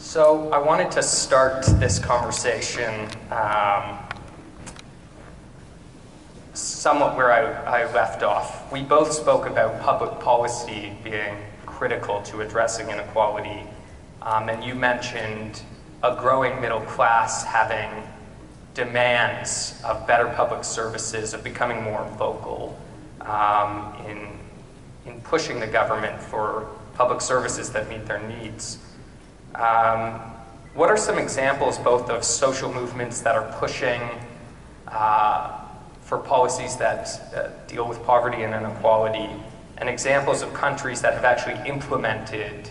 So I wanted to start this conversation somewhat where I left off. We both spoke about public policy being critical to addressing inequality, and you mentioned a growing middle class having demands of better public services, of becoming more vocal in pushing the government for public services that meet their needs. What are some examples both of social movements that are pushing for policies that deal with poverty and inequality, and examples of countries that have actually implemented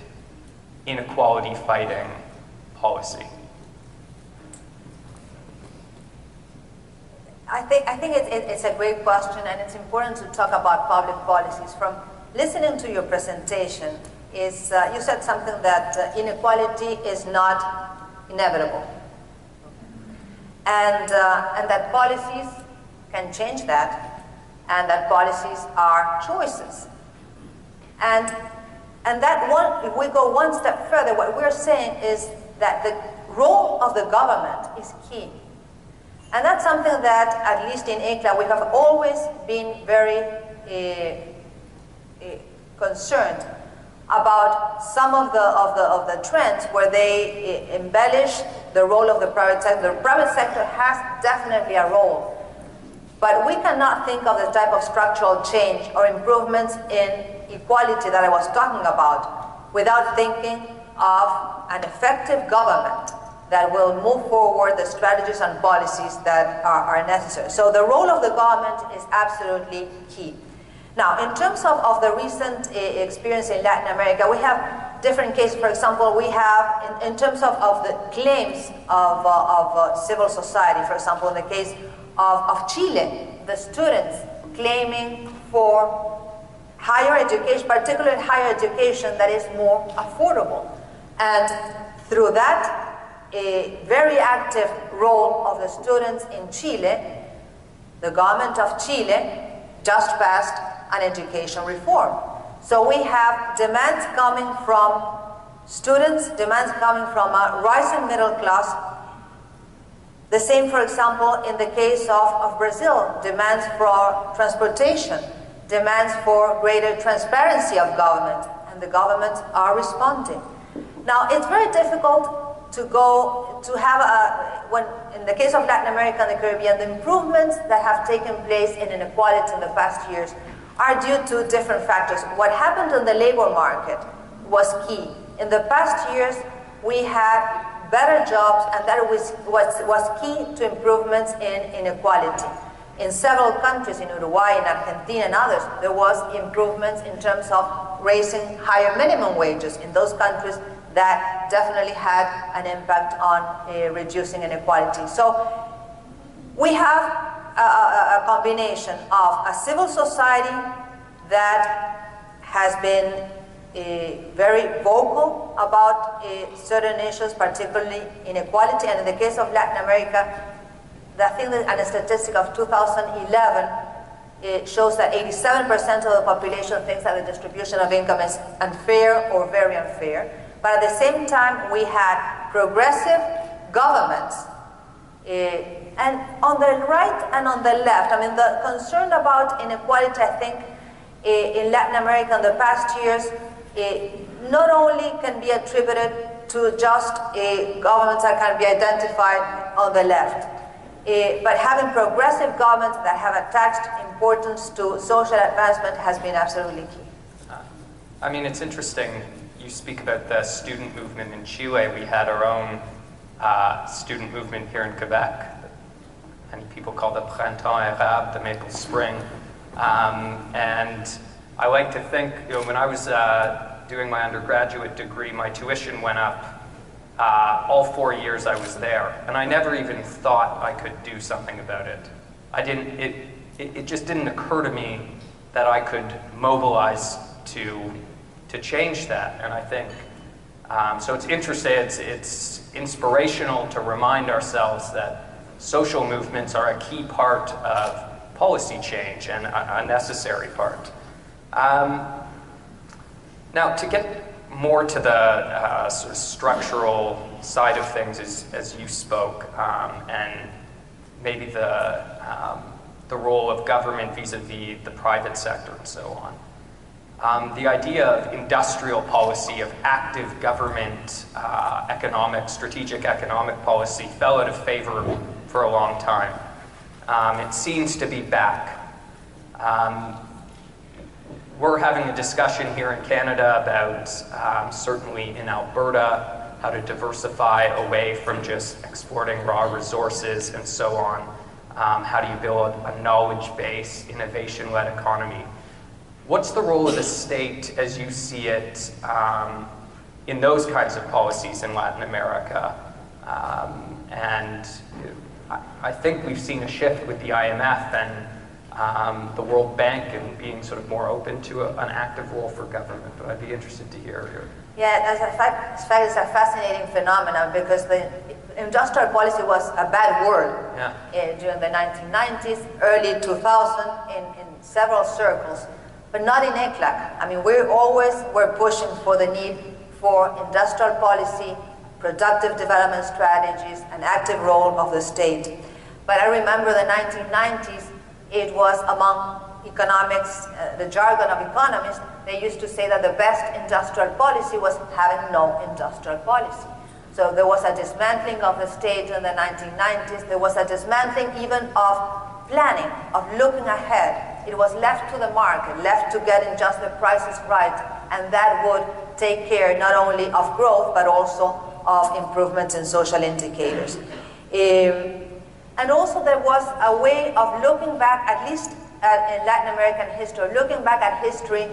inequality fighting policy? I think it's a great question, and it's important to talk about public policies. From listening to your presentation, you said something that inequality is not inevitable, and that policies can change that, and that policies are choices. And that one, if we go one step further, what we're saying is that the role of the government is key. And that's something that, at least in ICLA, we have always been very concerned about some of the trends where they embellish the role of the private sector. The private sector has definitely a role, but we cannot think of the type of structural change or improvements in equality that I was talking about without thinking of an effective government that will move forward the strategies and policies that are necessary. So the role of the government is absolutely key. Now, in terms of the recent experience in Latin America, we have different cases. For example, we have, in terms of the claims of civil society, for example, in the case of Chile, the students claiming for higher education, particularly higher education that is more affordable. And through that, a very active role of the students in Chile, the government of Chile just passed an education reform. So we have demands coming from students, demands coming from a rising middle class. The same, for example, in the case of Brazil, demands for transportation, demands for greater transparency of government, and the governments are responding. Now, it's very difficult to have when in the case of Latin America and the Caribbean, the improvements that have taken place in inequality in the past years are due to different factors. What happened in the labor market was key. In the past years, we had better jobs, and that was key to improvements in inequality. In several countries, in Uruguay, in Argentina, and others, there was improvements in terms of raising higher minimum wages in those countries. That definitely had an impact on reducing inequality. So we have a combination of a civil society that has been very vocal about certain issues, particularly inequality. And in the case of Latin America, I think that a statistic of 2011 it shows that 87% of the population thinks that the distribution of income is unfair or very unfair. But at the same time, we had progressive governments, and on the right and on the left. I mean, the concern about inequality, I think, in Latin America in the past years, not only can be attributed to just governments that can be identified on the left, but having progressive governments that have attached importance to social advancement has been absolutely key. I mean, it's interesting. You speak about the student movement in Chile. We had our own student movement here in Quebec. Many people call it Printemps Arabe, the Maple Spring. And I like to think, when I was doing my undergraduate degree, my tuition went up all 4 years I was there. And I never even thought I could do something about it. It just didn't occur to me that I could mobilize to change that. And I think, so it's interesting, it's inspirational to remind ourselves that social movements are a key part of policy change and a necessary part. Now, to get more to the sort of structural side of things as you spoke, and maybe the role of government vis-a-vis the private sector and so on. The idea of industrial policy, of active government strategic economic policy fell out of favor for a long time. It seems to be back. We're having a discussion here in Canada about, certainly in Alberta, how to diversify away from just exporting raw resources and so on. How do you build a knowledge-based, innovation-led economy? What's the role of the state as you see it in those kinds of policies in Latin America? And I think we've seen a shift with the IMF and the World Bank and being sort of more open to an active role for government, but I'd be interested to hear your... Yeah, as a fact, it's a fascinating phenomenon because the industrial policy was a bad word during the 1990s, early 2000 in several circles, but not in ECLAC. I mean, we're pushing for the need for industrial policy, productive development strategies, an active role of the state. But I remember the 1990s, it was among economics, the jargon of economists, they used to say that the best industrial policy was having no industrial policy. So there was a dismantling of the state in the 1990s. There was a dismantling even of planning, of looking ahead. It was left to the market, left to getting just the prices right, and that would take care not only of growth, but also of improvements in social indicators. And also there was a way of looking back, at least in Latin American history, looking back at history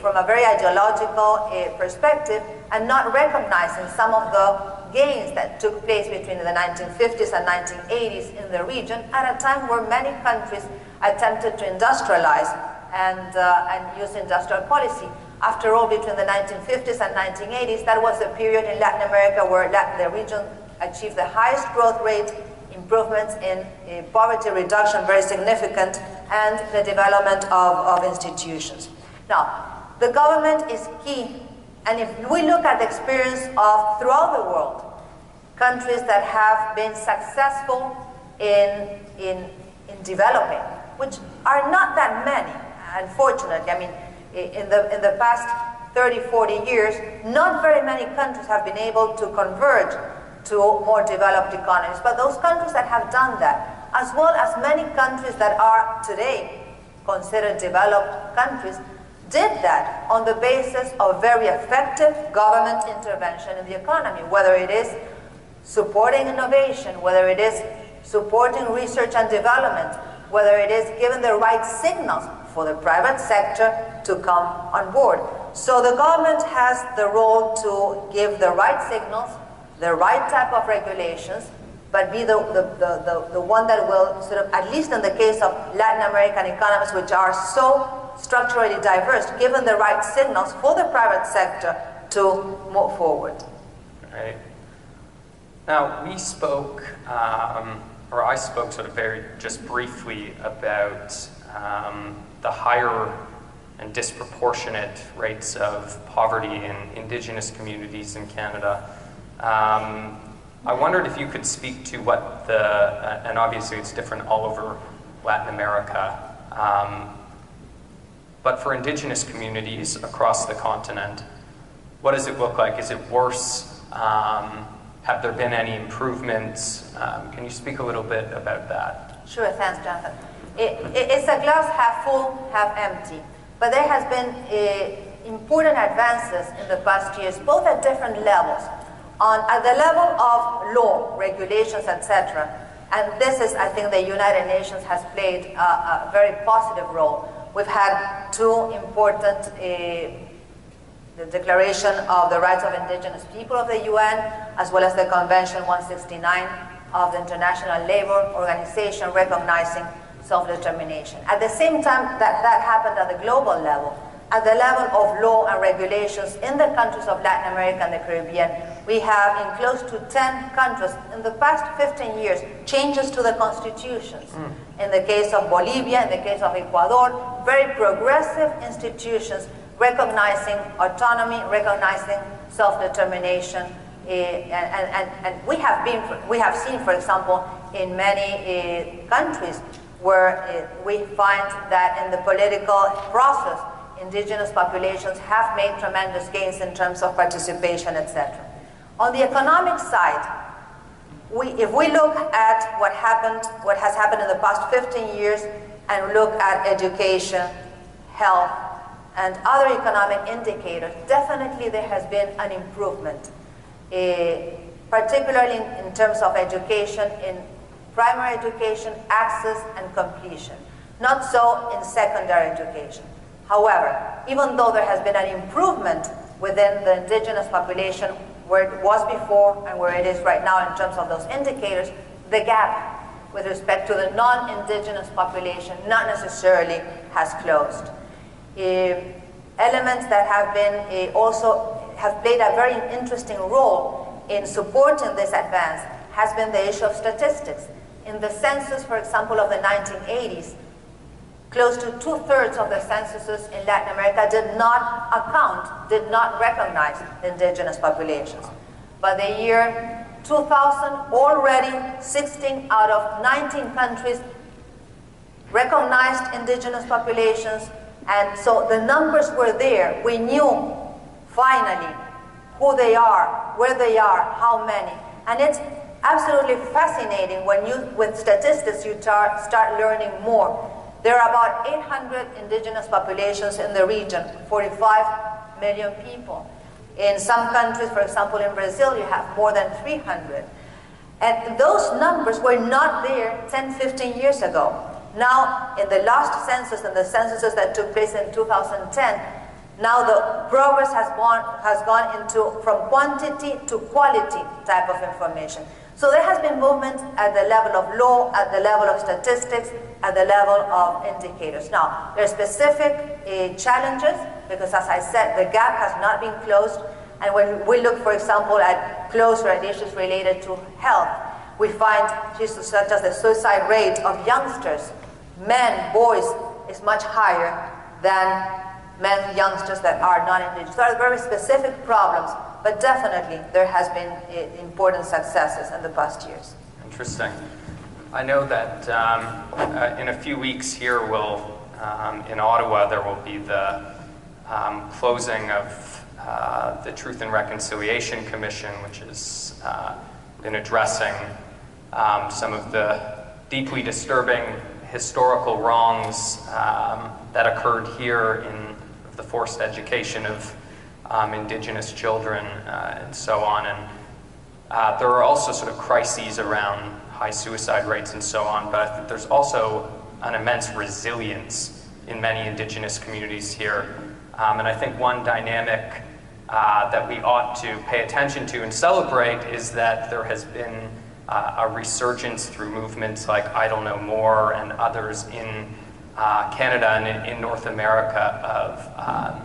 from a very ideological perspective and not recognizing some of the gains that took place between the 1950s and 1980s in the region at a time where many countries attempted to industrialize and use industrial policy. After all, between the 1950s and 1980s, that was the period in Latin America where the region achieved the highest growth rate, improvements in poverty reduction, very significant, and the development of institutions. Now, the government is key, and if we look at the experience of throughout the world, countries that have been successful in developing, which are not that many, unfortunately. I mean, in the past 30, 40 years, not very many countries have been able to converge to more developed economies. But those countries that have done that, as well as many countries that are today considered developed countries, did that on the basis of very effective government intervention in the economy, whether it is supporting innovation, whether it is supporting research and development, whether it is giving the right signals for the private sector to come on board. So the government has the role to give the right signals, the right type of regulations, but be the one that will sort of, at least in the case of Latin American economies, which are so structurally diverse, given the right signals for the private sector to move forward. Right. Now, we spoke, or I spoke sort of very just briefly about the higher and disproportionate rates of poverty in Indigenous communities in Canada. I wondered if you could speak to what and obviously it's different all over Latin America, but for Indigenous communities across the continent, what does it look like? Is it worse? Have there been any improvements? Can you speak a little bit about that? Sure, thanks, Jonathan. It's a glass half full, half empty. But there has been important advances in the past years, both at different levels. At the level of law, regulations, etc., and this is, I think, the United Nations has played a very positive role. We've had two important, the Declaration of the Rights of Indigenous People of the UN, as well as the Convention 169 of the International Labour Organization recognizing self-determination. At the same time that happened at the global level, at the level of law and regulations in the countries of Latin America and the Caribbean, we have in close to 10 countries in the past 15 years changes to the constitutions. In the case of Bolivia, in the case of Ecuador, very progressive institutions recognizing autonomy, recognizing self-determination, and we have seen, for example, in many countries where we find that in the political process, indigenous populations have made tremendous gains in terms of participation, etc. On the economic side, if we look at what has happened in the past 15 years, and look at education, health, and other economic indicators, definitely there has been an improvement, particularly in terms of education, in primary education, access and completion. Not so in secondary education. However, even though there has been an improvement within the indigenous population where it was before and where it is right now in terms of those indicators, the gap with respect to the non-indigenous population not necessarily has closed. Elements that have been also have played a very interesting role in supporting this advance has been the issue of statistics. In the census, for example, of the 1980s, close to 2/3 of the censuses in Latin America did not recognize the indigenous populations. By the year 2000, already 16 out of 19 countries recognized indigenous populations, and so the numbers were there. We knew finally who they are, where they are, how many, and it's absolutely fascinating when with statistics you start learning more. There are about 800 indigenous populations in the region, 45 million people. In some countries, for example in Brazil, you have more than 300. And those numbers were not there 10, 15 years ago. Now, in the last census and the censuses that took place in 2010, now the progress has gone into from quantity to quality type of information. So there has been movement at the level of law, at the level of statistics, at the level of indicators. Now, there are specific challenges, because as I said, the gap has not been closed. And when we look, for example, at closer at issues related to health, we find issues such as the suicide rate of youngsters, men, boys, is much higher than men, youngsters that are non-indigenous. So there are very specific problems, but definitely there has been important successes in the past years. Interesting. I know that in a few weeks here, in Ottawa, there will be the closing of the Truth and Reconciliation Commission, which has been addressing some of the deeply disturbing historical wrongs that occurred here in the forced education of indigenous children and so on. And there are also sort of crises around high suicide rates and so on, but I think there's also an immense resilience in many indigenous communities here. And I think one dynamic that we ought to pay attention to and celebrate is that there has been a resurgence through movements like Idle No More and others in Canada and in North America of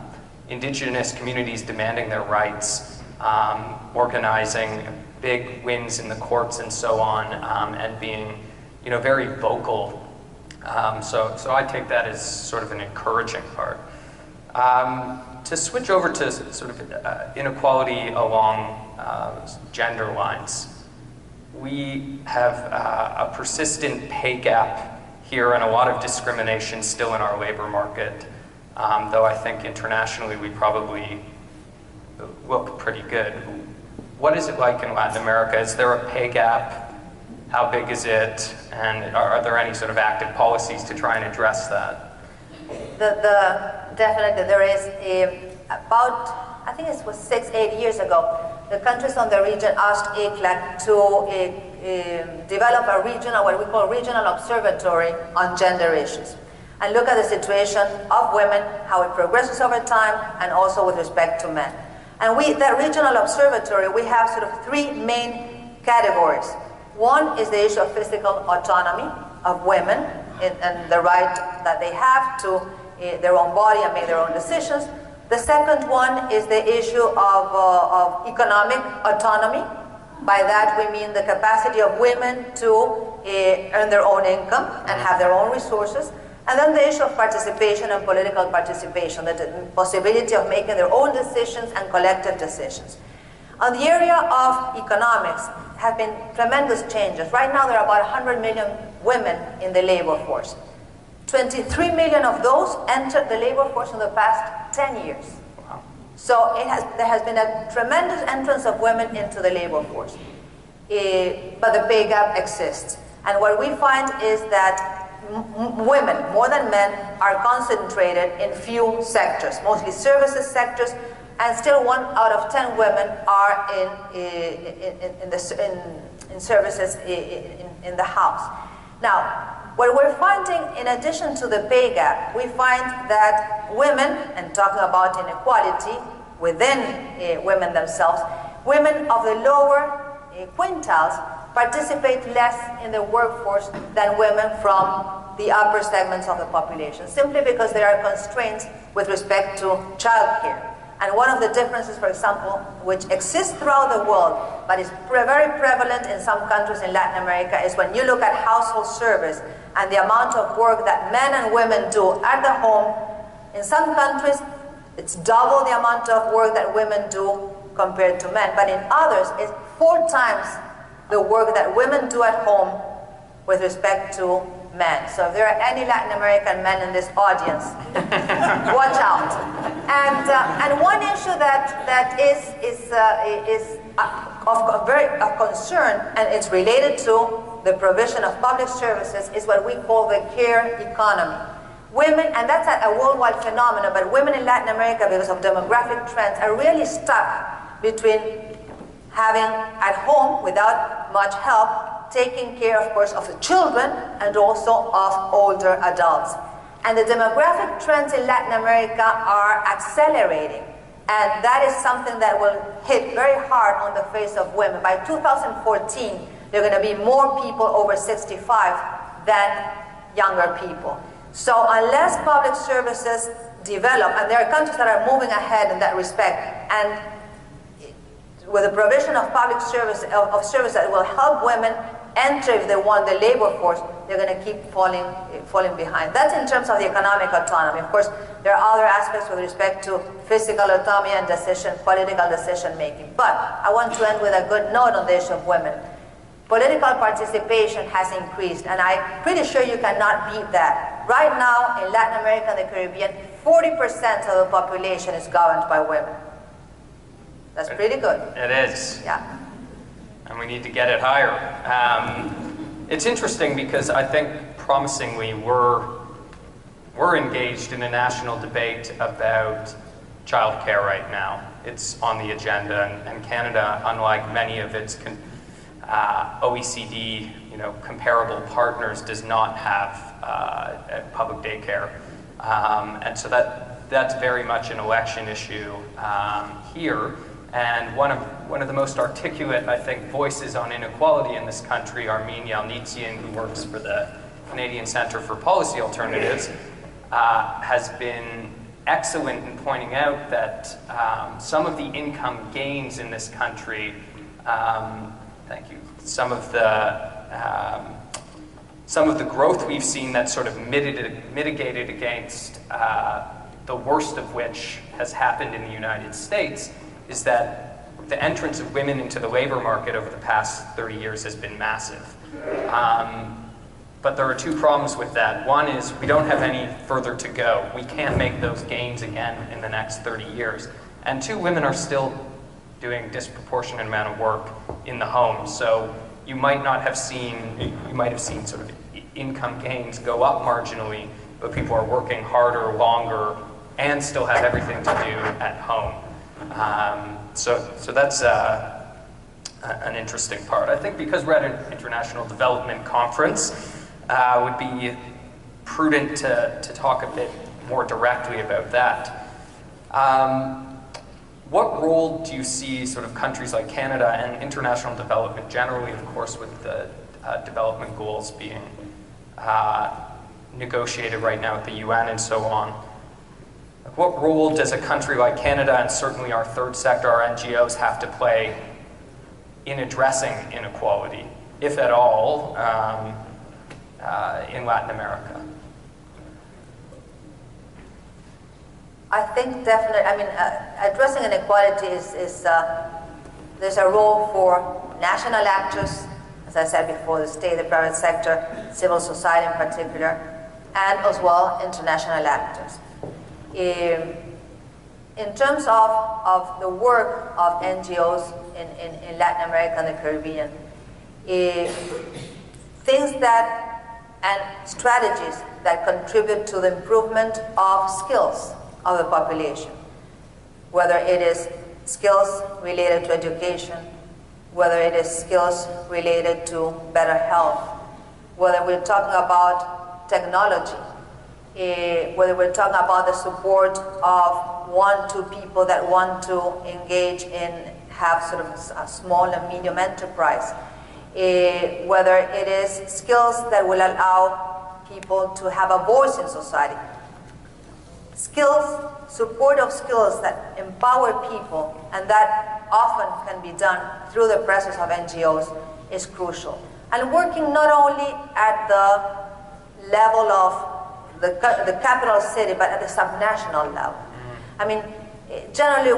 indigenous communities demanding their rights, organizing big wins in the courts and so on, and being, very vocal. So I take that as sort of an encouraging part. To switch over to sort of inequality along gender lines, we have a persistent pay gap here and a lot of discrimination still in our labor market, though I think internationally we probably look pretty good. What is it like in Latin America? Is there a pay gap? How big is it? And are there any sort of active policies to try and address that? Definitely there is. About, I think it was 6-8 years ago, the countries on the region asked ICLAC to develop a regional, what we call regional observatory on gender issues, and look at the situation of women, how it progresses over time, and also with respect to men. And that regional observatory, we have sort of three main categories. One is the issue of physical autonomy of women and the right that they have to their own body and make their own decisions. The second one is the issue of economic autonomy. By that we mean the capacity of women to earn their own income and have their own resources. And then the issue of participation and political participation, the possibility of making their own decisions and collective decisions. On the area of economics, have been tremendous changes. Right now there are about 100 million women in the labor force. 23 million of those entered the labor force in the past 10 years. Wow. So there has been a tremendous entrance of women into the labor force. But the pay gap exists. And what we find is that women, more than men, are concentrated in few sectors, mostly services sectors, and still 1 out of 10 women are in services in the house. Now, what we're finding, in addition to the pay gap, we find that women, and talking about inequality within women themselves, women of the lower quintiles participate less in the workforce than women from the upper segments of the population, simply because there are constraints with respect to childcare. And one of the differences, for example, which exists throughout the world, but is very prevalent in some countries in Latin America, is when you look at household service and the amount of work that men and women do at the home. In some countries, it's double the amount of work that women do compared to men, but in others, it's 4 times the work that women do at home with respect to men. So if there are any Latin American men in this audience, watch out. And one issue that is of concern, and it's related to the provision of public services, is what we call the care economy. Women, and that's a worldwide phenomenon, but women in Latin America, because of demographic trends, are really stuck between having at home, without much help, taking care, of course, of the children and also of older adults. And the demographic trends in Latin America are accelerating. And that is something that will hit very hard on the face of women. By 2014, there are going to be more people over 65 than younger people. So unless public services develop, and there are countries that are moving ahead in that respect, and with the provision of public service, of service that will help women enter, if they want, the labor force, they're going to keep falling behind. That's in terms of the economic autonomy. Of course, there are other aspects with respect to physical autonomy and political decision making. But I want to end with a good note on the issue of women. Political participation has increased, and I'm pretty sure you cannot beat that. Right now, in Latin America and the Caribbean, 40% of the population is governed by women. That's pretty good. It is. Yeah. And we need to get it higher. It's interesting because I think, promisingly, we're engaged in a national debate about childcare right now. It's on the agenda, and Canada, unlike many of its OECD, comparable partners, does not have public daycare, and so that's very much an election issue here. And one of the most articulate, I think, voices on inequality in this country, Armin Yalnizyan, who works for the Canadian Centre for Policy Alternatives, has been excellent in pointing out that some of the income gains in this country, thank you, some of the growth we've seen that's sort of mitigated against the worst of which has happened in the United States, is that the entrance of women into the labor market over the past 30 years has been massive. But there are 2 problems with that. One is we don't have any further to go. We can't make those gains again in the next 30 years. And 2, women are still doing a disproportionate amount of work in the home. So you might have seen sort of income gains go up marginally, but people are working harder, longer, and still have everything to do at home. So that's an interesting part. I think because we're at an international development conference, would be prudent to talk a bit more directly about that. What role do you see sort of countries like Canada and international development generally, of course, with the development goals being negotiated right now at the UN and so on? What role does a country like Canada, and certainly our third sector, our NGOs, have to play in addressing inequality, if at all, in Latin America? I think definitely, I mean, addressing inequality there's a role for national actors, as I said before, the state, the private sector, civil society in particular, and as well international actors. In terms of the work of NGOs in Latin America and the Caribbean, things that and strategies that contribute to the improvement of skills of the population, whether it is skills related to education, whether it is skills related to better health, whether we're talking about technology, whether we're talking about the support of 1, 2 people that want to engage in, have sort of a small and medium enterprise, whether it is skills that will allow people to have a voice in society. Skills, support of skills that empower people, and that often can be done through the presence of NGOs, is crucial. And working not only at the level of the capital city, but at the subnational level. I mean, generally,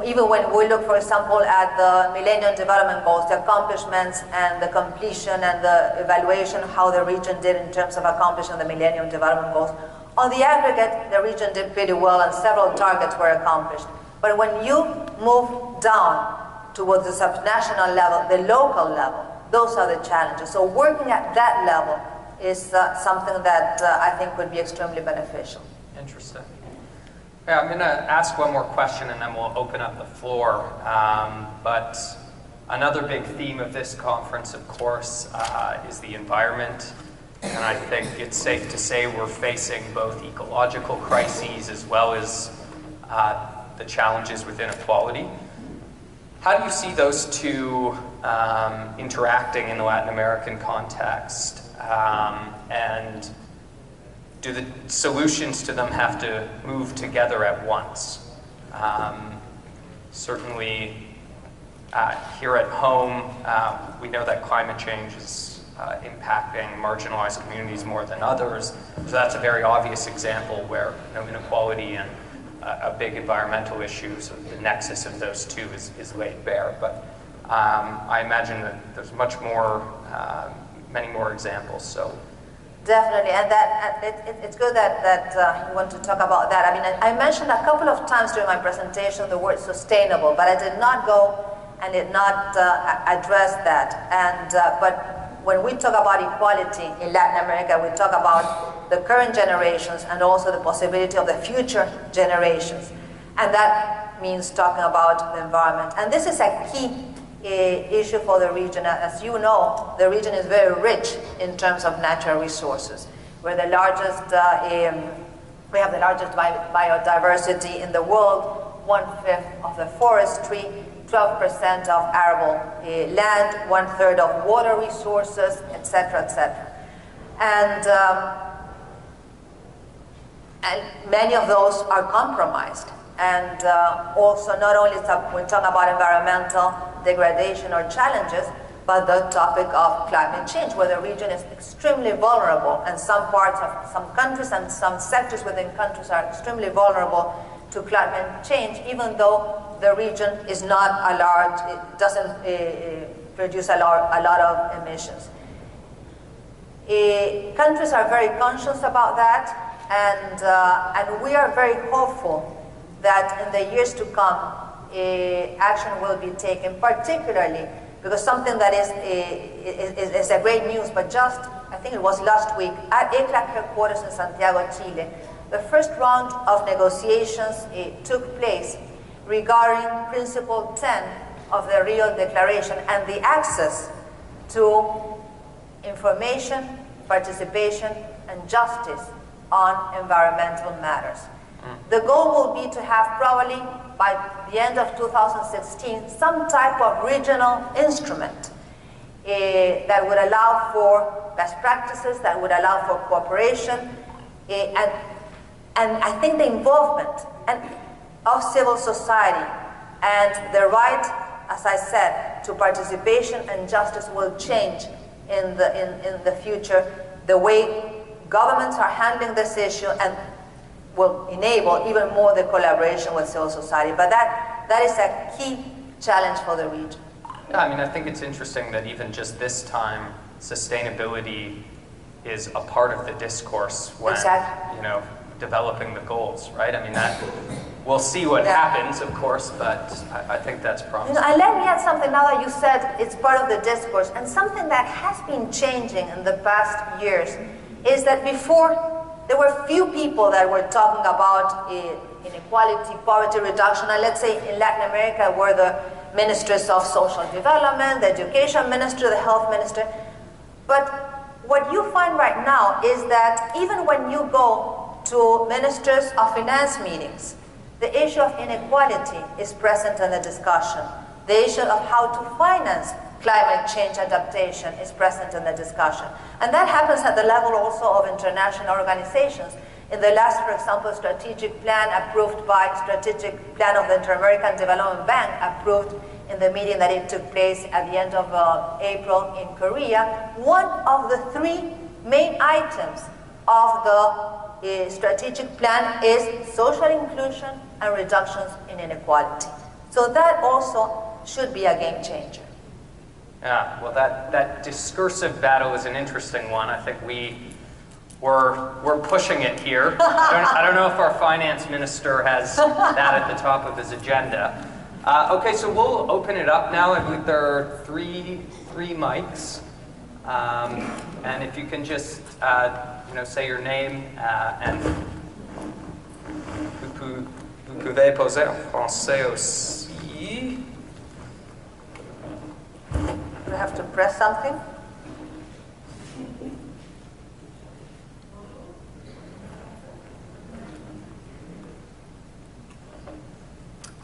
even when we look, for example, at the Millennium Development Goals, the accomplishments and the completion and the evaluation, how the region did in terms of accomplishing the Millennium Development Goals, on the aggregate, the region did pretty well and several targets were accomplished. But when you move down towards the subnational level, the local level, those are the challenges. So working at that level is something that I think would be extremely beneficial. Interesting. Yeah, I'm going to ask one more question and then we'll open up the floor. But another big theme of this conference, of course, is the environment. And I think it's safe to say we're facing both ecological crises as well as the challenges with inequality. How do you see those two interacting in the Latin American context? And do the solutions to them have to move together at once? Certainly, here at home, we know that climate change is impacting marginalized communities more than others. So that's a very obvious example where inequality and a big environmental issue, so the nexus of those two is laid bare. But I imagine that there's much more, many more examples. So definitely, and it's good that you want to talk about that. I mean, I mentioned a couple of times during my presentation the word sustainable, but I did not go and did not address that. And but when we talk about equality in Latin America, we talk about the current generations and also the possibility of the future generations. And that means talking about the environment. And this is a key issue for the region. As you know, the region is very rich in terms of natural resources. We're the largest, we have the largest biodiversity in the world, 1/5 of the forestry, 12% of arable land, 1/3 of water resources, etc., etc. And many of those are compromised. And also not only when talking about environmental degradation or challenges, but the topic of climate change, where the region is extremely vulnerable, and some parts of some countries and some sectors within countries are extremely vulnerable to climate change, even though the region is not a large, it doesn't produce a lot of emissions. Countries are very conscious about that, and we are very hopeful that in the years to come, action will be taken, particularly because something that is a great news, but just, I think it was last week, at ECLAC headquarters in Santiago, Chile, the first round of negotiations took place regarding Principle 10 of the Rio Declaration and the access to information, participation, and justice on environmental matters. The goal will be to have probably by the end of 2016 some type of regional instrument that would allow for best practices, that would allow for cooperation, and I think the involvement of civil society and the right, as I said, to participation and justice will change in the future. The way governments are handling this issue, and will enable even more the collaboration with civil society. But that is a key challenge for the region. Yeah, I mean, I think it's interesting that even just this time, sustainability is a part of the discourse when, exactly. you know, developing the goals, right? I mean, that we'll see what happens, of course, but I think that's promising. You know, and let me add something now that you said it's part of the discourse, and something that has been changing in the past years is that before there were few people that were talking about inequality, poverty reduction, and let's say in Latin America were the ministers of social development, the education minister, the health minister. But what you find right now is that even when you go to ministers of finance meetings, the issue of inequality is present in the discussion. The issue of how to finance climate change adaptation is present in the discussion. And that happens at the level also of international organizations. In the last, for example, strategic plan approved by strategic plan of the Inter-American Development Bank, approved in the meeting that it took place at the end of April in Korea, one of the three main items of the strategic plan is social inclusion and reductions in inequality. So that also should be a game changer. Yeah, well, that discursive battle is an interesting one. I think we're pushing it here. I don't know if our finance minister has that at the top of his agenda. Okay, so we'll open it up now. I believe there are three mics, and if you can just say your name and vous pouvez poser en français aussi. You have to press something.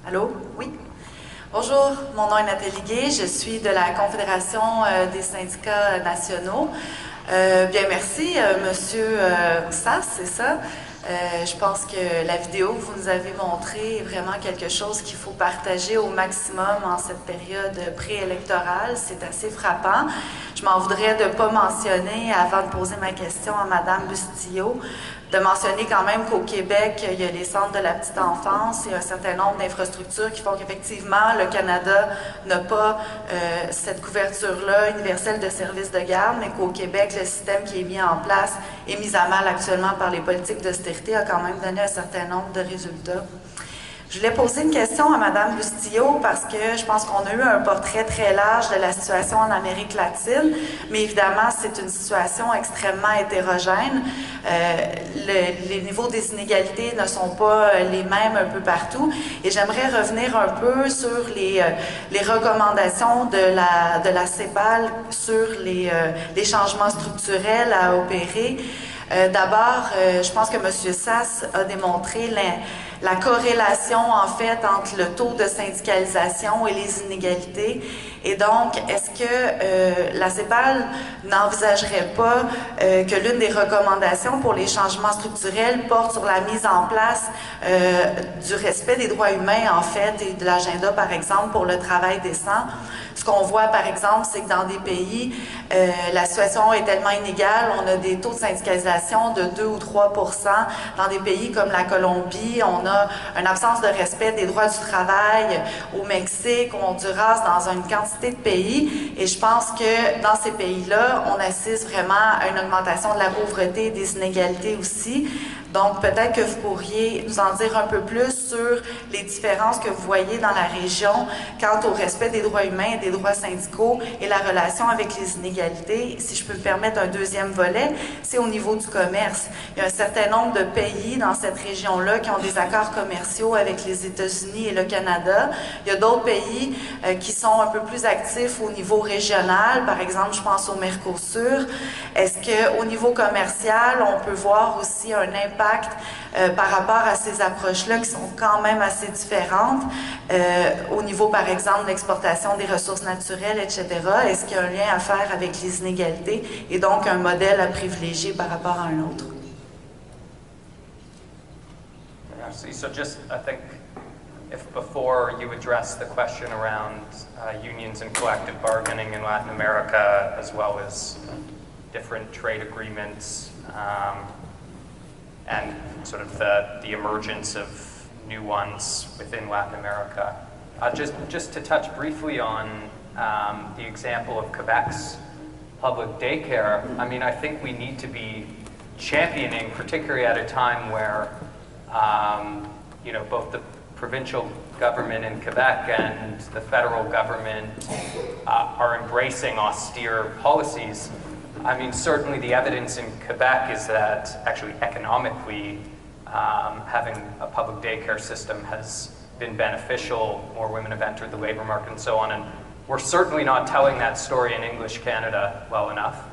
Allô? Oui. Bonjour, mon nom est Nathalie Gay, je suis de la Confédération des syndicats nationaux. Bien, merci, Monsieur Sass, c'est ça. Je pense que la vidéo que vous nous avez montrée est vraiment quelque chose qu'il faut partager au maximum en cette période préélectorale. C'est assez frappant. Je m'en voudrais de ne pas mentionner, avant de poser ma question à Madame Bustillo, de mentionner quand même qu'au Québec, il y a les centres de la petite enfance et un certain nombre d'infrastructures qui font qu'effectivement, le Canada n'a pas cette couverture-là universelle de services de garde, mais qu'au Québec, le système qui est mis en place et mis à mal actuellement par les politiques d'austérité a quand même donné un certain nombre de résultats. Je voulais poser une question à Mme Bustillo parce que je pense qu'on a eu un portrait très large de la situation en Amérique latine, mais évidemment, c'est une situation extrêmement hétérogène. Les niveaux des inégalités ne sont pas les mêmes un peu partout. Et j'aimerais revenir un peu sur les recommandations de la CEPAL sur les changements structurels à opérer. D'abord, je pense que M. Sass a démontré la corrélation, en fait, entre le taux de syndicalisation et les inégalités. Et donc, est-ce que la CEPAL n'envisagerait pas que l'une des recommandations pour les changements structurels porte sur la mise en place du respect des droits humains, en fait, et de l'agenda, par exemple, pour le travail décent? Ce qu'on voit, par exemple, c'est que dans des pays, la situation est tellement inégale, on a des taux de syndicalisation de 2 ou 3 %. Dans des pays comme la Colombie, on a une absence de respect des droits du travail. Au Mexique, au Honduras, dans une quantité de pays. Et je pense que dans ces pays-là, on assiste vraiment à une augmentation de la pauvreté et des inégalités aussi. Donc, peut-être que vous pourriez nous en dire un peu plus sur les différences que vous voyez dans la région quant au respect des droits humains et des droits syndicaux et la relation avec les inégalités. Si je peux me permettre un deuxième volet, c'est au niveau du commerce. Il y a un certain nombre de pays dans cette région-là qui ont des accords commerciaux avec les États-Unis et le Canada. Il y a d'autres pays qui sont un peu plus actifs au niveau régional. Par exemple, je pense au Mercosur. Est-ce qu'au niveau commercial, on peut voir aussi un impact par rapport à ces approches-là qui sont quand même assez différentes au niveau, par exemple, de l'exportation des ressources naturelles, etc. Est-ce qu'il y a un lien à faire avec les inégalités et donc un modèle à privilégier par rapport à un autre? So just, I think, if before you address the question around unions and collective bargaining in Latin America, as well as different trade agreements, and sort of the emergence of new ones within Latin America. Just to touch briefly on the example of Quebec's public daycare, I mean, I think we need to be championing, particularly at a time where, you know, both the provincial government in Quebec and the federal government are embracing austere policies. I mean, certainly the evidence in Quebec is that actually economically having a public daycare system has been beneficial. More women have entered the labor market and so on. And we're certainly not telling that story in English Canada well enough,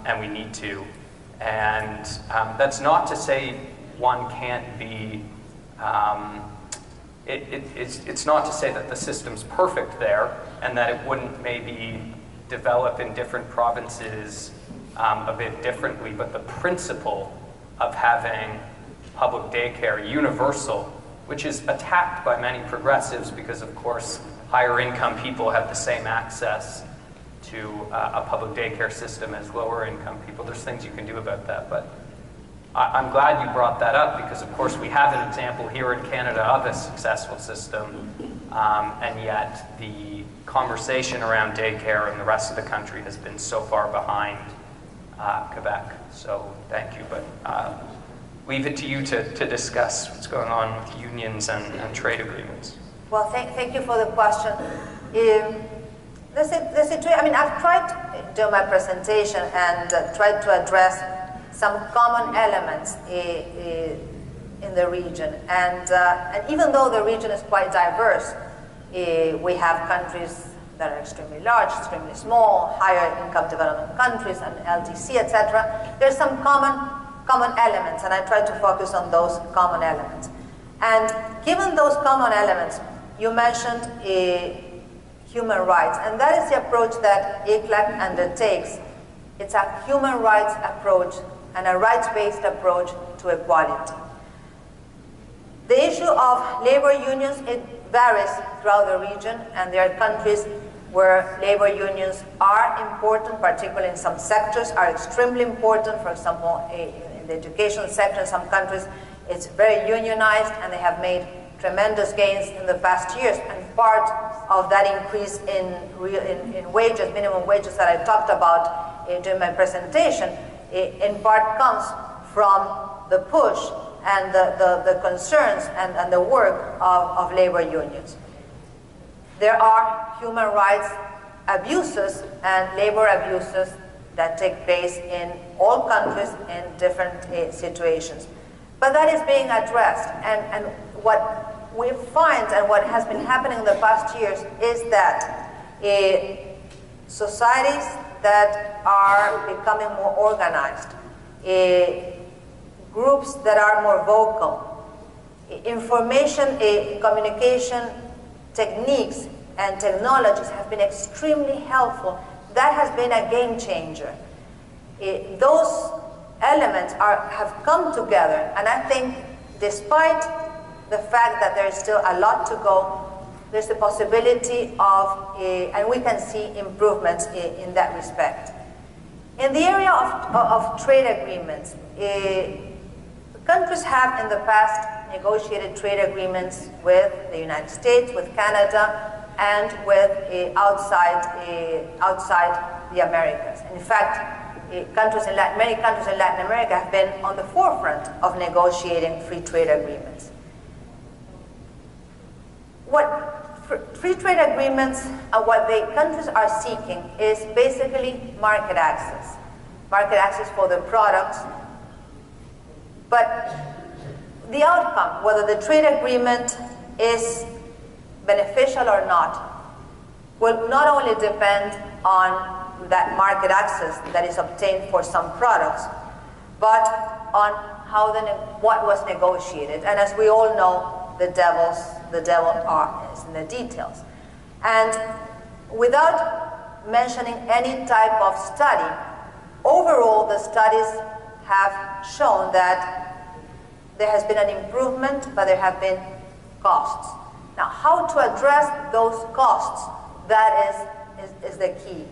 and we need to. And that's not to say one can't be, it's not to say that the system's perfect there and that it wouldn't maybe develop in different provinces a bit differently, but the principle of having public daycare universal, which is attacked by many progressives because, of course, higher income people have the same access to a public daycare system as lower income people. There's things you can do about that, but I'm glad you brought that up because, of course, we have an example here in Canada of a successful system, and yet the conversation around daycare in the rest of the country has been so far behind Quebec. So thank you, but leave it to you to discuss what's going on with unions and trade agreements. Well, thank you for the question. The situation, I mean, I've tried to do my presentation and tried to address some common elements in the region. And even though the region is quite diverse, we have countries that are extremely large, extremely small, higher income development countries, and LDC, etc. There's some common elements, and I try to focus on those common elements. And given those common elements, you mentioned human rights, and that is the approach that ICLAC undertakes. It's a human rights approach and a rights-based approach to equality. The issue of labor unions, it varies throughout the region, and there are countries where labor unions are important, particularly in some sectors, are extremely important. For example, in the education sector in some countries, it's very unionized, and they have made tremendous gains in the past years, and part of that increase in wages, minimum wages that I talked about during my presentation, in part comes from the push and the concerns and the work of labor unions. There are human rights abuses and labor abuses that take place in all countries in different situations. But that is being addressed, and what we find and what has been happening in the past years is that societies that are becoming more organized, groups that are more vocal, information, communication techniques and technologies have been extremely helpful. That has been a game changer. Those elements have come together, and I think despite the fact that there is still a lot to go, there's the possibility of, and we can see improvements in that respect. In the area of trade agreements, countries have in the past negotiated trade agreements with the United States, with Canada, and with outside the Americas. In fact, many countries in Latin America have been on the forefront of negotiating free trade agreements. What free trade agreements, what the countries are seeking is basically market access for the products. But the outcome, whether the trade agreement is beneficial or not, will not only depend on that market access that is obtained for some products, but on how what was negotiated. And as we all know, the devil is in the details. And without mentioning any type of study, overall the studies have shown that there has been an improvement, but there have been costs. Now, how to address those costs, that is the key.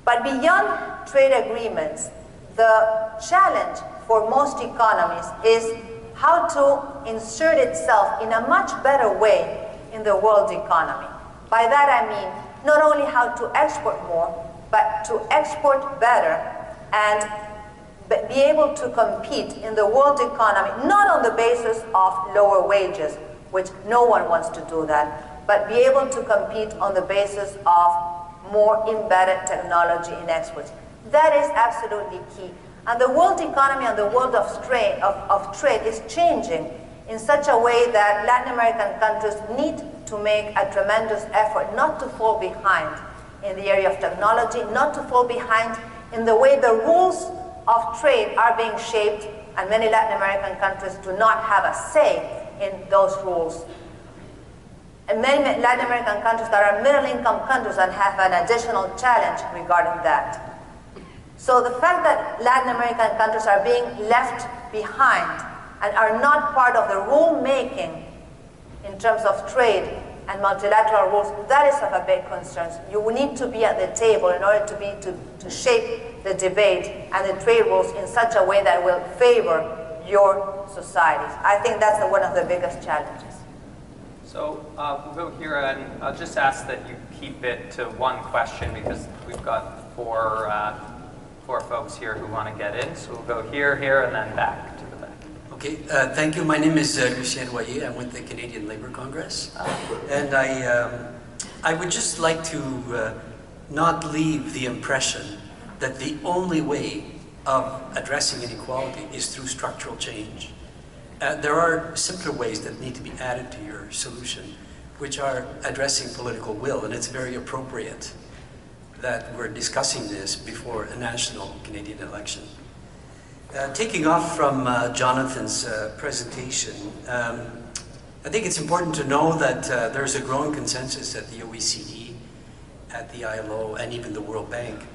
But beyond trade agreements, The challenge for most economies is how to insert itself in a much better way in the world economy. By that I mean not only how to export more, but to export better and be able to compete in the world economy, not on the basis of lower wages, which no one wants to do that, but be able to compete on the basis of more embedded technology in exports. That is absolutely key. And the world economy and the world of trade is changing in such a way that Latin American countries need to make a tremendous effort not to fall behind in the area of technology, not to fall behind in the way the rules of trade are being shaped, and many Latin American countries do not have a say in those rules. And many Latin American countries that are middle-income countries and have an additional challenge regarding that. So the fact that Latin American countries are being left behind and are not part of the rule-making in terms of trade and multilateral rules, that is of a big concern. You need to be at the table in order to shape the debate and the trade rules in such a way that will favor your societies. I think that's one of the biggest challenges. So we'll go here, and I'll just ask that you keep it to one question because we've got four folks here who want to get in. So we'll go here, and then back to the back. Okay, thank you. My name is Lucien Royer. I'm with the Canadian Labour Congress. And I would just like to not leave the impression that the only way of addressing inequality is through structural change. There are simpler ways that need to be added to your solution, which are addressing political will, and it's very appropriate that we're discussing this before a national Canadian election. Taking off from Jonathan's presentation, I think it's important to know that there's a growing consensus at the OECD, at the ILO, and even the World Bank,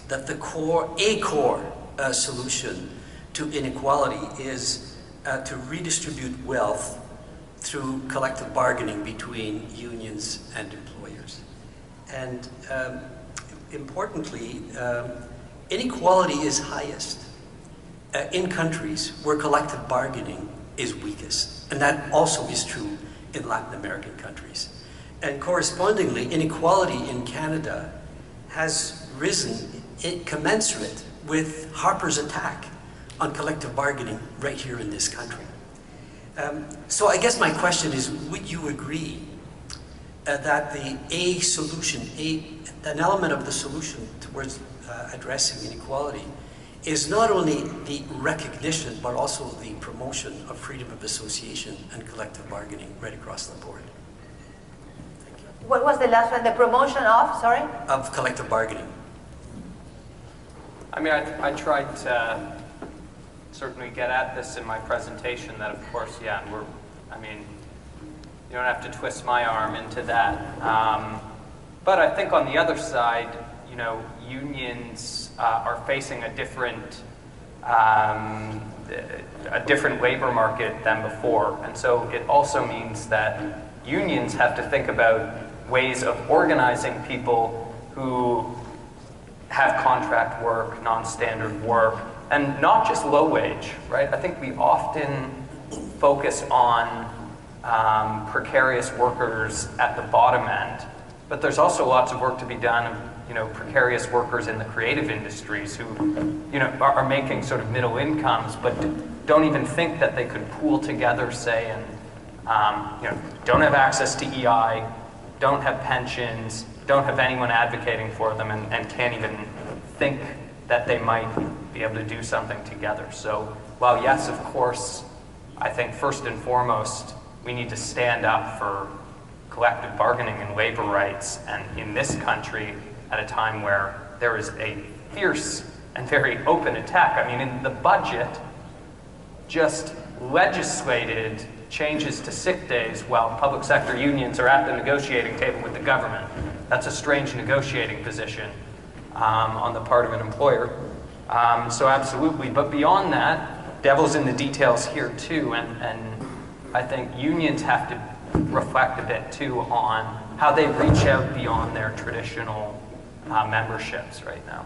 that a core solution to inequality is to redistribute wealth through collective bargaining between unions and employers. And importantly, inequality is highest in countries where collective bargaining is weakest. And that also is true in Latin American countries. And correspondingly, inequality in Canada has risen commensurate with Harper's attack on collective bargaining right here in this country. So I guess my question is, would you agree that the solution, an element of the solution towards addressing inequality is not only the recognition, but also the promotion of freedom of association and collective bargaining right across the board? Thank you. What was the last one? The promotion of, sorry? Of collective bargaining. I mean, I tried to certainly get at this in my presentation that, of course, yeah, you don't have to twist my arm into that. But I think on the other side, you know, unions are facing a different labor market than before. And so it also means that unions have to think about ways of organizing people who have contract work, non-standard work, and not just low wage, right? I think we often focus on precarious workers at the bottom end, but there's also lots of work to be done, you know, precarious workers in the creative industries who, you know, are making sort of middle incomes, but don't even think that they could pool together, say, and, you know, don't have access to EI, don't have pensions, don't have anyone advocating for them, and can't even think that they might be able to do something together. So while yes, of course, I think first and foremost, we need to stand up for collective bargaining and labor rights, and in this country, at a time where there is a fierce and very open attack. I mean, in the budget, just legislated changes to sick days while public sector unions are at the negotiating table with the government. That's a strange negotiating position on the part of an employer. So absolutely, but beyond that, devil's in the details here too, and I think unions have to reflect a bit too on how they reach out beyond their traditional memberships right now.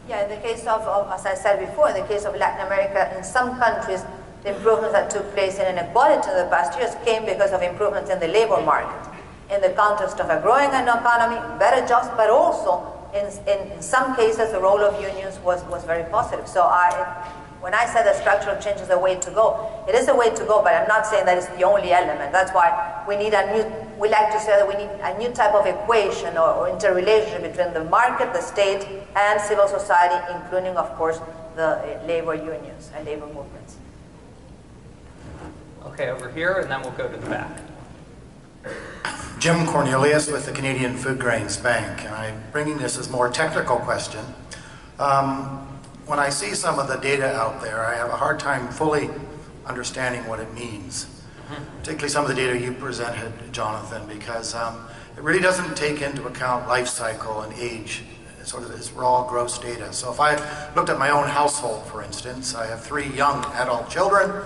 Yeah, in the case of, as I said before, in the case of Latin America, in some countries, the improvements that took place in inequality in the past years came because of improvements in the labor market, in the context of a growing economy, better jobs, but also in some cases the role of unions was very positive. So when I said that structural change is the way to go, it is the way to go, but I'm not saying that it's the only element. That's why we need we like to say that we need a new type of equation or interrelationship between the market, the state, and civil society, including, of course, the labor unions and labor movements. Okay, over here, and then we'll go to the back. Jim Cornelius with the Canadian Food Grains Bank, and I'm bringing this as a more technical question. When I see some of the data out there, I have a hard time fully understanding what it means. Particularly some of the data you presented, Jonathan, because it really doesn't take into account life cycle and age. It's sort of this raw, gross data. So if I looked at my own household, for instance, I have 3 young adult children,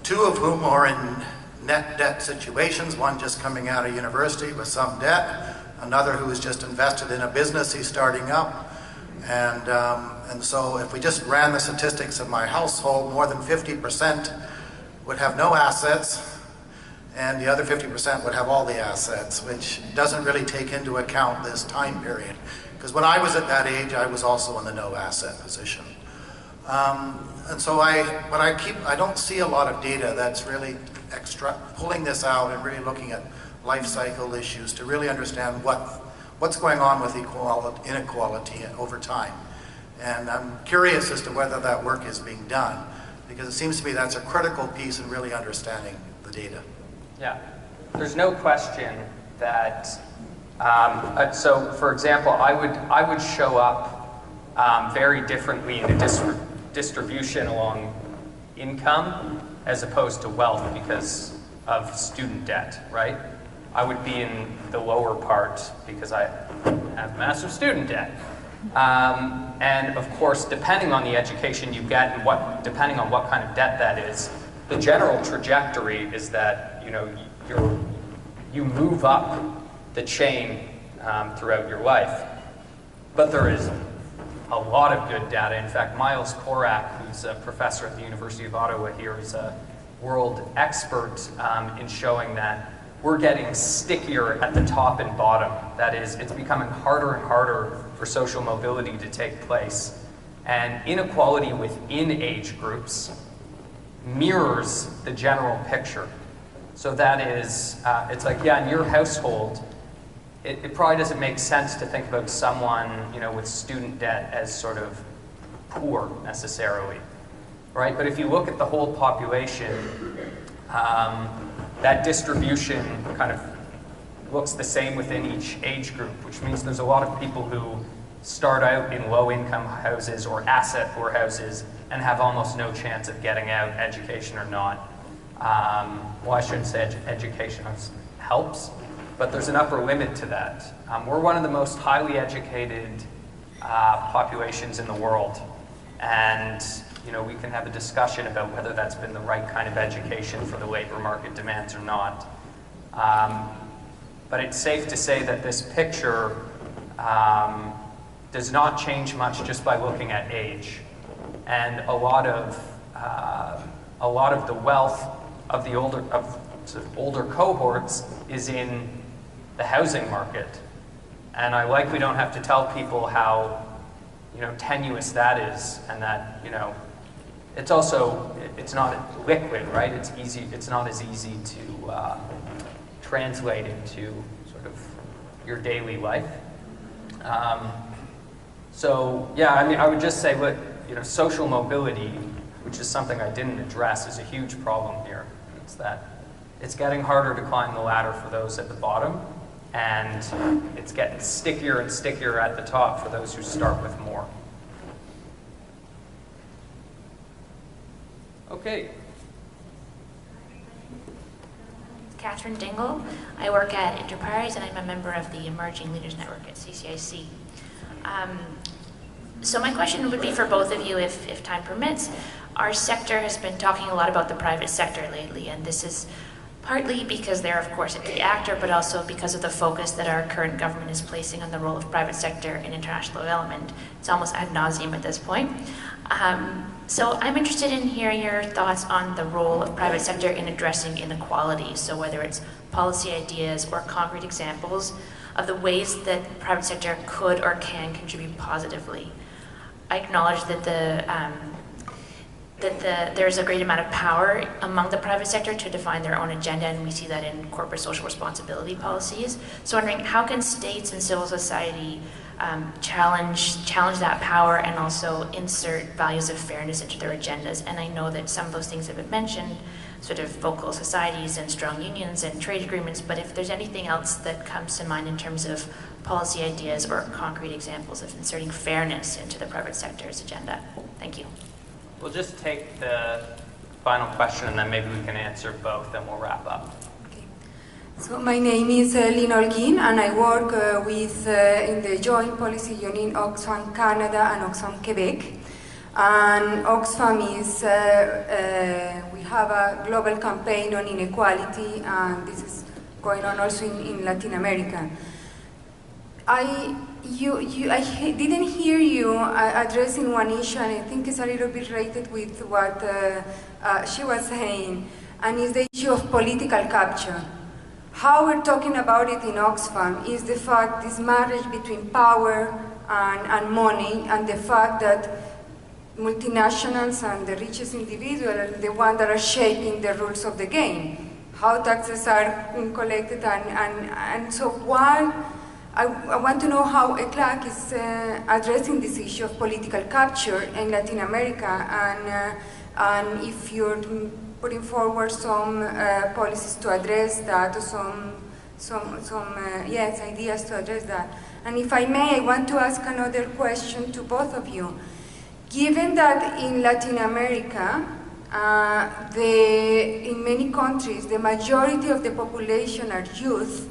2 of whom are in net debt situations, one just coming out of university with some debt, another who is just invested in a business he's starting up. And so if we just ran the statistics of my household, more than 50% would have no assets, and the other 50% would have all the assets, which doesn't really take into account this time period. Because when I was at that age, I was also in the no asset position. And so I don't see a lot of data that's really pulling this out and really looking at life cycle issues to really understand what's going on with inequality over time. And I'm curious as to whether that work is being done, because it seems to me that's a critical piece in really understanding the data. Yeah, there's no question that, so for example, I would show up very differently in a distribution along income as opposed to wealth because of student debt, right? I would be in the lower part because I have massive student debt. And of course, depending on the education you get and depending on what kind of debt that is, the general trajectory is that you move up the chain throughout your life. But there is a lot of good data. In fact, Miles Korak, who's a professor at the University of Ottawa here, is a world expert in showing that we're getting stickier at the top and bottom. That is, it's becoming harder and harder for social mobility to take place. And inequality within age groups mirrors the general picture. So that is, it's like, yeah, in your household, it probably doesn't make sense to think about someone, with student debt as sort of poor necessarily, right? But if you look at the whole population, that distribution kind of looks the same within each age group, which means there's a lot of people who start out in low-income houses or asset-poor houses and have almost no chance of getting out, education or not. Well, I shouldn't say education helps, but there's an upper limit to that. We're one of the most highly educated populations in the world, and we can have a discussion about whether that's been the right kind of education for the labor market demands or not. But it's safe to say that this picture does not change much just by looking at age. And a lot of the wealth of the older cohorts is in the housing market. And we don't have to tell people how tenuous that is, and that it's also, it's not liquid, right? It's not as easy to translate into sort of your daily life. So yeah, I would just say, look, social mobility, which is something I didn't address, is a huge problem here. It's that it's getting harder to climb the ladder for those at the bottom, and it's getting stickier and stickier at the top for those who start with more. Okay. Catherine Dingle. I work at Enterprise, and I'm a member of the Emerging Leaders Network at CCIC. So my question would be for both of you, if time permits. Our sector has been talking a lot about the private sector lately, and this is partly because they're, of course, a key actor, but also because of the focus that our current government is placing on the role of private sector in international development. It's almost ad nauseum at this point. So I'm interested in hearing your thoughts on the role of private sector in addressing inequality. So whether it's policy ideas or concrete examples of the ways that the private sector could or can contribute positively. I acknowledge that there's a great amount of power among the private sector to define their own agenda, and we see that in corporate social responsibility policies. So wondering, how can states and civil society challenge that power and also insert values of fairness into their agendas? And I know that some of those things have been mentioned, sort of vocal societies and strong unions and trade agreements, but if there's anything else that comes to mind in terms of policy ideas or concrete examples of inserting fairness into the private sector's agenda. Thank you. We'll just take the final question and then maybe we can answer both and we'll wrap up. So my name is Lynn Holguin, and I work in the Joint Policy Unit Oxfam Canada and Oxfam Quebec. And Oxfam is, we have a global campaign on inequality, and this is going on also in Latin America. I didn't hear you addressing one issue, and I think it's a little bit related with what she was saying, and it's the issue of political capture. How we're talking about it in Oxfam is the fact, this marriage between power and money, and the fact that multinationals and the richest individuals are the ones that are shaping the rules of the game, how taxes are collected, and so why, I want to know how ECLAC is addressing this issue of political capture in Latin America, and if you're putting forward some policies to address that, or some ideas to address that. And if I may, I want to ask another question to both of you. Given that in Latin America, in many countries, the majority of the population are youth,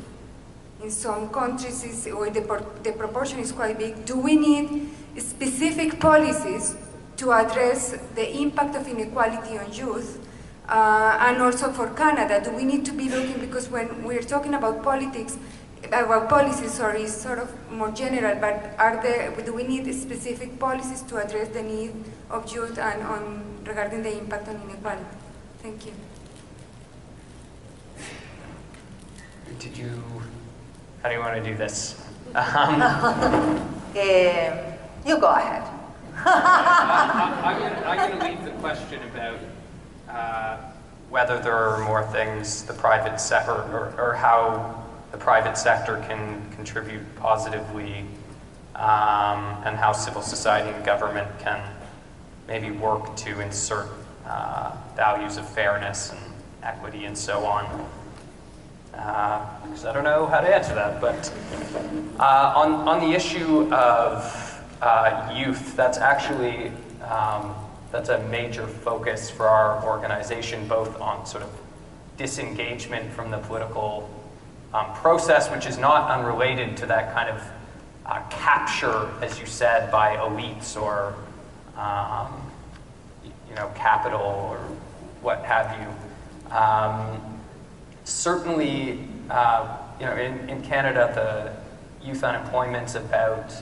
in some countries where the proportion is quite big, do we need specific policies to address the impact of inequality on youth? And also for Canada, do we need to be looking, because when we're talking about policies, sort of more general, but do we need specific policies to address the need of youth and regarding the impact on inequality? Thank you. How do you want to do this? You go ahead. I'm going to leave the question about whether there are more things the private sector, or how the private sector can contribute positively, and how civil society and government can maybe work to insert values of fairness and equity and so on. Because I don't know how to answer that, but on the issue of youth, that's actually that's a major focus for our organization, both on sort of disengagement from the political process, which is not unrelated to that kind of capture, as you said, by elites or capital or what have you. Certainly, in Canada, the youth unemployment's about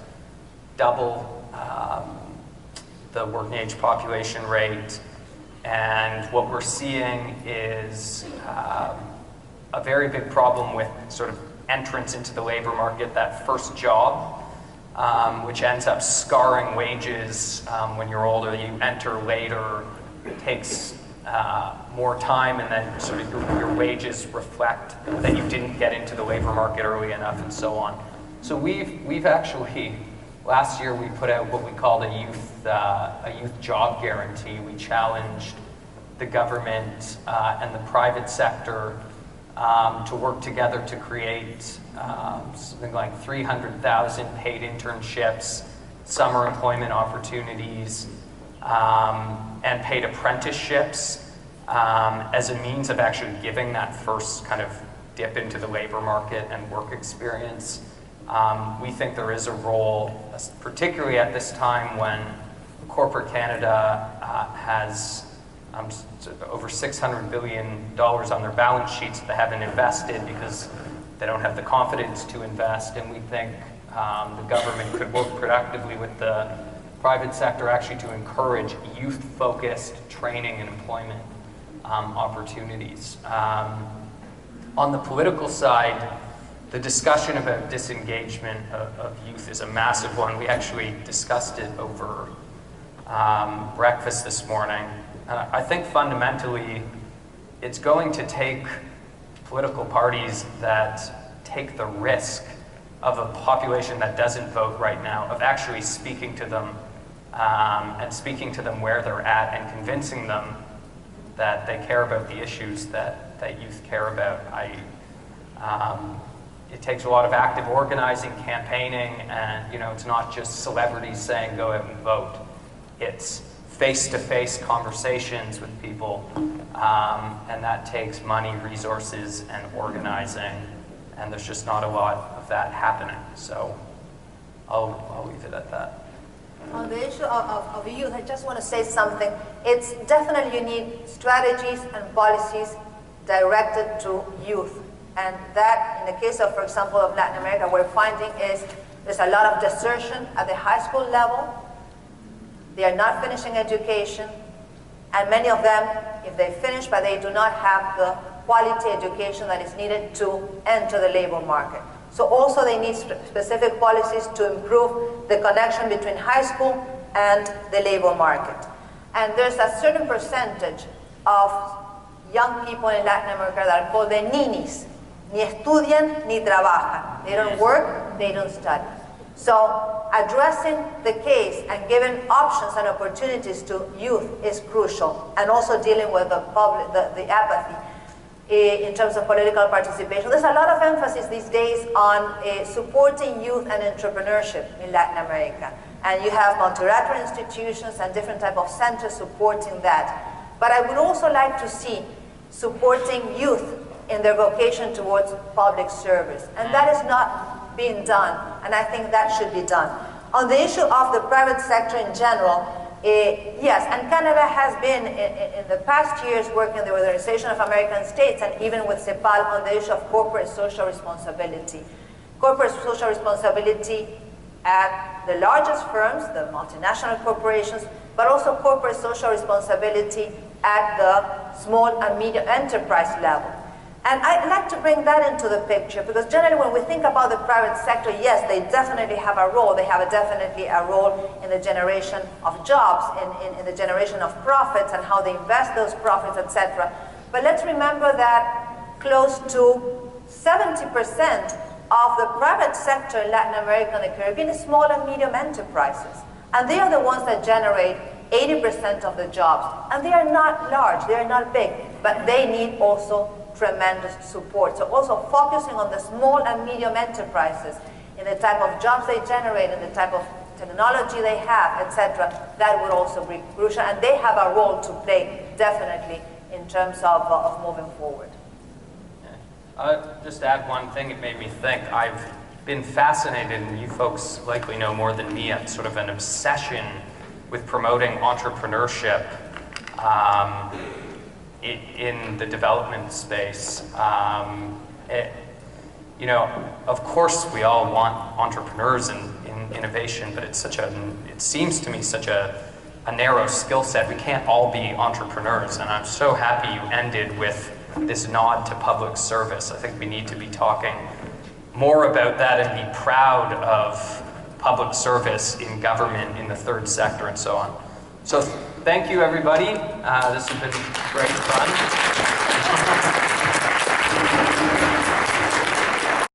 double the working age population rate, and what we're seeing is a very big problem with sort of entrance into the labor market, that first job, which ends up scarring wages when you're older. You enter later, it takes more time, and then sort of your wages reflect that you didn't get into the labor market early enough, and so on. So we've actually, last year we put out what we called a youth job guarantee. We challenged the government and the private sector to work together to create something like 300,000 paid internships, summer employment opportunities, and paid apprenticeships as a means of actually giving that first kind of dip into the labor market and work experience. We think there is a role, particularly at this time when corporate Canada has over $600 billion on their balance sheets that they haven't invested because they don't have the confidence to invest, and we think the government could work productively with the private sector actually to encourage youth-focused training and employment opportunities. On the political side, the discussion about disengagement of youth is a massive one. We actually discussed it over breakfast this morning. I think fundamentally it's going to take political parties that take the risk of a population that doesn't vote right now, of actually speaking to them and speaking to them where they're at and convincing them that they care about the issues that youth care about. It takes a lot of active organizing, campaigning, and it's not just celebrities saying go out and vote. It's face-to-face conversations with people, and that takes money, resources, and organizing, and there's just not a lot of that happening. So I'll leave it at that. On the issue of youth, I just want to say something. It's definitely you need strategies and policies directed to youth. And that, in the case of, for example, of Latin America, we're finding is there's a lot of desertion at the high school level. They are not finishing education. And many of them, if they finish, but they do not have the quality education that is needed to enter the labor market. So also they need specific policies to improve the connection between high school and the labor market. And there's a certain percentage of young people in Latin America that are called the ninis. Ni estudian, ni trabajan. They don't work, they don't study. So addressing the case and giving options and opportunities to youth is crucial, and also dealing with the public, the apathy in terms of political participation. There's a lot of emphasis these days on supporting youth and entrepreneurship in Latin America. And you have multilateral institutions and different type of centers supporting that. But I would also like to see supporting youth in their vocation towards public service. And that is not being done, and I think that should be done. On the issue of the private sector in general, yes, and Canada has been in the past years working with the Organization of American States and even with CEPAL on the issue of corporate social responsibility. Corporate social responsibility at the largest firms, the multinational corporations, but also corporate social responsibility at the small and medium enterprise level. And I'd like to bring that into the picture, because generally when we think about the private sector, yes, they definitely have a role. They have definitely a role in the generation of jobs, in the generation of profits and how they invest those profits, etc. But let's remember that close to 70% of the private sector in Latin America and the Caribbean is small and medium enterprises. And they are the ones that generate 80% of the jobs. And they are not large, they are not big, but they need also tremendous support. So also focusing on the small and medium enterprises in the type of jobs they generate and the type of technology they have, etc., that would also be crucial. And they have a role to play, definitely, in terms of moving forward. Just to add one thing, it made me think. I've been fascinated, and you folks likely know more than me, at sort of an obsession with promoting entrepreneurship in the development space. Of course we all want entrepreneurs in innovation, but it seems to me such a narrow skill set. We can't all be entrepreneurs, and I'm so happy you ended with this nod to public service. I think we need to be talking more about that and be proud of public service in government, in the third sector, and so on. So thank you, everybody. This has been great fun.